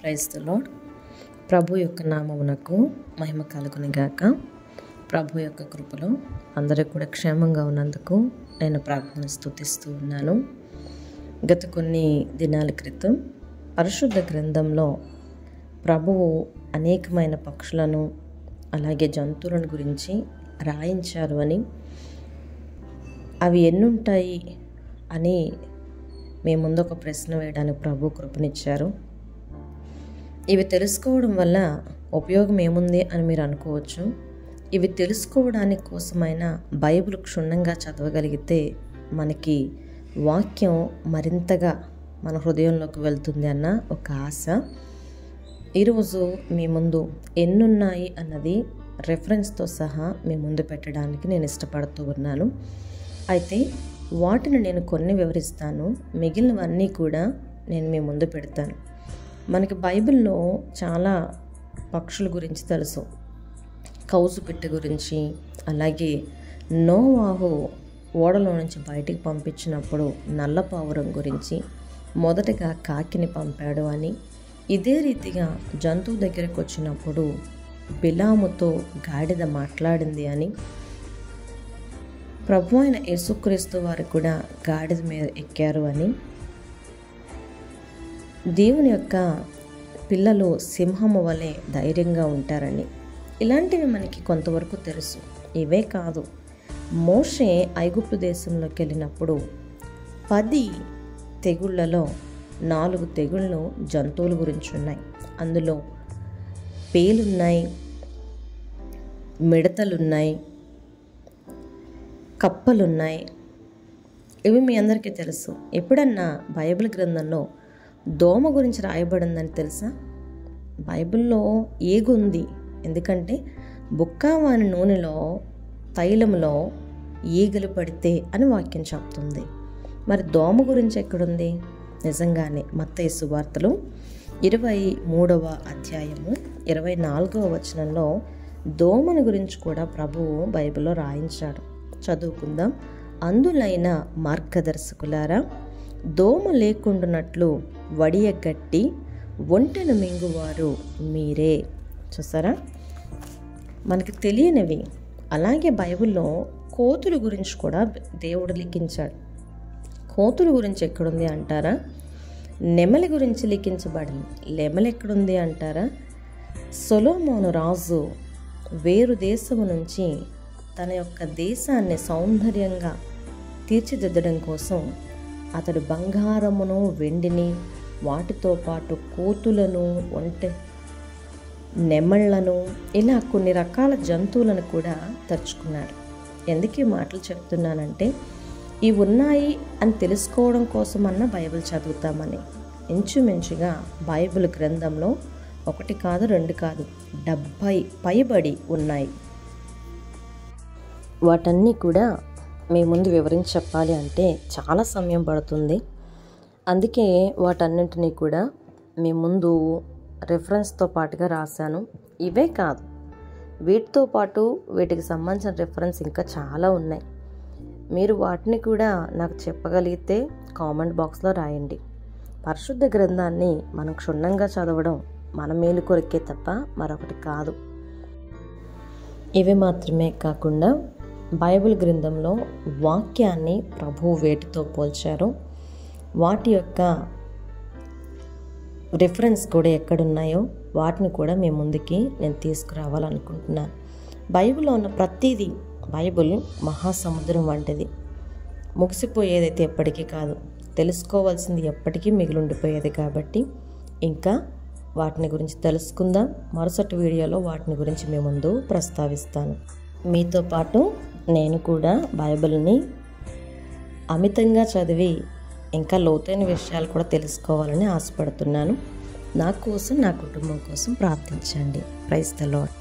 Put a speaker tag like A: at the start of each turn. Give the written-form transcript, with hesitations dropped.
A: Praise the lord. ప్రభు యొక్క నామమునకు మహిమ కలుగును గాక. ప్రభు యొక్క కృపలో అందరూ కూడా క్షేమంగా ఉన్నందుకు నేను ప్రార్థన స్తుతిస్తూ ఉన్నాను. గత కొన్ని దినాల క్రితం పరిశుద్ధ గ్రంథంలో ప్రభువు అనేకమైన పక్షులను అలాగే జంతువులను గురించి రాయించారు అని, అవి ఎన్నుంటాయి అని మీ ముందు ఒక ప్రశ్న వేయడానికి ప్రభు కృపనిచ్చారు. ఇవి తెలుసుకోవడం వల్ల ఉపయోగం ఏముంది అని మీరు అనుకోవచ్చు. ఇవి తెలుసుకోవడానికి కోసమైనా బైబిల్ క్షుణ్ణంగా చదవగలిగితే మనకి వాక్యం మరింతగా మన హృదయంలోకి వెళ్తుంది అన్న ఒక ఆశ. ఈరోజు మీ ముందు ఎన్నున్నాయి అన్నది రెఫరెన్స్తో సహా మీ ముందు పెట్టడానికి నేను ఇష్టపడుతూ ఉన్నాను. అయితే వాటిని నేను కొన్ని వివరిస్తాను, మిగిలినవన్నీ కూడా నేను మీ ముందు పెడతాను. మనకి బైబిల్లో చాలా పక్షుల గురించి తెలుసు. కౌజు పిట్ట గురించి, అలాగే నోవాహు ఓడలో నుంచి బయటికి పంపించినప్పుడు నల్ల పావురం గురించి, మొదటగా కాకిని పంపాడు అని, ఇదే రీతిగా జంతువు దగ్గరకు వచ్చినప్పుడు బిలాముతో గాడిద మాట్లాడింది అని, ప్రభు అయిన యేసుక్రీస్తు వారు కూడా గాడిద మీద ఎక్కారు అని, దేవుని యొక్క పిల్లలు సింహము వలె ధైర్యంగా ఉంటారని, ఇలాంటివి మనకి కొంతవరకు తెలుసు. ఇవే కాదు, మోషే ఐగుప్తు దేశంలోకి వెళ్ళినప్పుడు 10 తెగుళ్లలో 4 తెగుళ్ళు జంతువుల గురించి ఉన్నాయి. అందులో పేలున్నాయి, మిడతలున్నాయి, కప్పలున్నాయి. ఇవి మీ అందరికీ తెలుసు. ఎప్పుడన్నా బైబిల్ గ్రంథంలో దోమ గురించి రాయబడిందని తెలుసా? బైబిల్లో ఏగుంది, ఎందుకంటే బుక్కావాని నూనెలో తైలంలో ఈగలు పడితే అని వాక్యం చెప్తుంది. మరి దోమ గురించి ఎక్కడుంది? నిజంగానే మత్తయి సువార్తలు 23వ అధ్యాయము 24వ వచనంలో దోమను గురించి కూడా ప్రభువు బైబిల్లో రాయించాడు. చదువుకుందాం. అందులైన మార్గదర్శకులారా, దోమ లేకుండానట్లు వడియగట్టి ఒంటెను మింగువారు మీరే. చూసారా, మనకి తెలియనివి. అలాగే బైబిల్లో కోతుల గురించి కూడా దేవుడు లిఖించాడు. కోతుల గురించి ఎక్కడుంది అంటారా? నెమలి గురించి లిఖించబడింది. నెమలి ఎక్కడుంది అంటారా? సొలొమోను రాజు వేరు దేశము నుంచి తన యొక్క దేశాన్ని సౌందర్యంగా తీర్చిదిద్దడం కోసం అతడు బంగారమును వెండిని వాటితో పాటు కోతులను, నెమళ్లను, ఇలా కొన్ని రకాల జంతువులను కూడా తెచ్చుకున్నాడు. ఎందుకు ఈ మాటలు చెప్తున్నానంటే, ఇవి ఉన్నాయి అని తెలుసుకోవడం కోసమన్నా బైబిల్ చదువుతామని. ఇంచుమించుగా బైబిల్ గ్రంథంలో 1 కాదు 2 కాదు 70 పైబడి ఉన్నాయి. వాటన్నీ కూడా మీ ముందు వివరించి చెప్పాలి అంటే చాలా సమయం పడుతుంది. అందుకే వాటన్నింటినీ కూడా మీ ముందు రెఫరెన్స్తో పాటుగా రాశాను. ఇవే కాదు, వీటితో పాటు వీటికి సంబంధించిన రెఫరెన్స్ ఇంకా చాలా ఉన్నాయి. మీరు వాటిని కూడా నాకు చెప్పగలిగితే కామెంట్ బాక్స్లో రాయండి. పరిశుద్ధ గ్రంథాన్ని మనం క్షుణ్ణంగా చదవడం మన మేలు కొరకే తప్ప మరొకటి కాదు. ఇవి మాత్రమే కాకుండా బైబిల్ గ్రంథంలో వాక్యాన్ని ప్రభువు వేటితో పోల్చారో వాటి యొక్క రిఫరెన్స్ కూడా ఎక్కడున్నాయో వాటిని కూడా మీ ముందుకి నేను తీసుకురావాలనుకుంటున్నాను. బైబిల్లో ఉన్న ప్రతిదీ, బైబిల్ మహాసముద్రం వంటిది. ముగిసిపోయేదైతే ఎప్పటికీ కాదు, తెలుసుకోవాల్సింది ఎప్పటికీ మిగిలి ఉండిపోయేది. కాబట్టి ఇంకా వాటిని గురించి తెలుసుకుందాం. మరుసటి వీడియోలో వాటిని గురించి మీ ముందు ప్రస్తావిస్తాను. మీతో పాటు నేను కూడా బైబిల్ని అమితంగా చదివి ఇంకా లోతైన విషయాలు కూడా తెలుసుకోవాలని ఆశపడుతున్నాను. నా కోసం, నా కుటుంబం కోసం ప్రార్థించండి. Praise the lord.